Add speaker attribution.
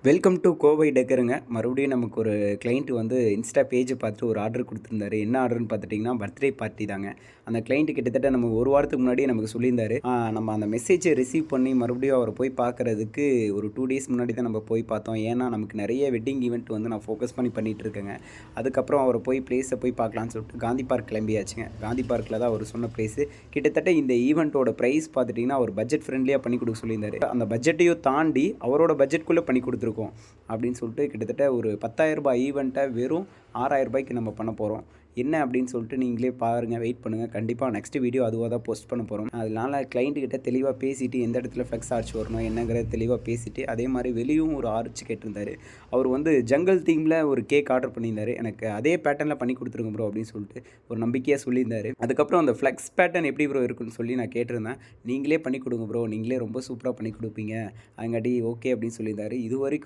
Speaker 1: Welcome to Kovai டெக்கருங்க. மறுபடியும் நமக்கு ஒரு கிளைண்ட் வந்து இன்ஸ்டா பேஜ் பார்த்துட்டு ஒரு ஆர்டர் குடுத்துருந்தாரு. என்ன ஆர்டர்ன்னு பார்த்துட்டிங்கன்னா, பர்த்டே பார்ட்டி தாங்க. அந்த கிளைண்ட் கிட்டத்தட்ட நம்ம 1 வாரத்துக்கு முன்னாடியே நமக்கு சொல்லியிருந்தாரு. நம்ம அந்த மெசேஜை ரிசீவ் பண்ணி மறுபடியும் அவர போய் பார்க்கறதுக்கு ஒரு 2 டேஸ் முன்னாடி தான் நம்ம போய் பார்த்தோம். ஏன்னா, நமக்கு நெறைய வெட்டிங் ஈவென்ட் வந்து நான் ஃபோக்கஸ் பண்ணி பண்ணிட்டுருக்கேங்க. அதுக்கப்புறம் அவர போய் பிளேஸை போய் பார்க்கலான்னு சொல்லிட்டு காந்தி பார்க் கிளம்பியாச்சுங்க. காந்தி பார்க்கில தான் அவரு சொன்ன பிளேஸு. கிட்டத்தட்ட இந்த ஈவென்ட்டோட பிரைஸ் பார்த்துட்டிங்கன்னா, அவர் பட்ஜெட் ஃப்ரெண்ட்லியா பண்ணி குடுக்க சொல்லியிருந்தாரு. அந்த பட்ஜெட்டையும் தாண்டி அவரோட பட்ஜெட்குள்ள பண்ணி குடுத்துருக்கோம். அப்படின்னு சொல்லிட்டு கிட்டத்தட்ட ஒரு ரூ. 10,000 ஈவெண்ட்டை வெறும் ரூ. 6,000க்கு நம்ம பண்ண போகிறோம். என்ன அப்படின்னு சொல்லிட்டு நீங்களே பாருங்கள், வெயிட் பண்ணுங்கள். கண்டிப்பாக நெக்ஸ்ட் வீடியோ அதுவாக தான் போஸ்ட் பண்ண போகிறோம். அதனால கிளைண்ட்டுக்கிட்ட தெளிவாக பேசிவிட்டு எந்த இடத்துல ஃப்ளெக்ஸ் ஆர்ச் வரணும் என்னங்கிறத தெளிவாக பேசிவிட்டு, அதே மாதிரி வெளியும் ஒரு ஆர்ச் கேட்டிருந்தாரு. அவர் வந்து ஜங்கல் தீமில் ஒரு கேக் ஆர்டர் பண்ணியிருந்தாரு. எனக்கு அதே பேட்டர்னில் பண்ணி கொடுத்துருங்க ப்ரோ அப்படின்னு சொல்லிட்டு ஒரு நம்பிக்கையாக சொல்லியிருந்தாரு. அதுக்கப்புறம் அந்த ஃப்ளெக்ஸ் பேட்டர்ன் எப்படி ப்ரோ இருக்குன்னு சொல்லி நான் கேட்டிருந்தேன். நீங்களே பண்ணி கொடுங்க ப்ரோ, நீங்களே ரொம்ப சூப்பராக பண்ணி கொடுப்பீங்க, அதுங்காட்டி ஓகே அப்படின்னு சொல்லியிருந்தாரு. இதுவரைக்கும்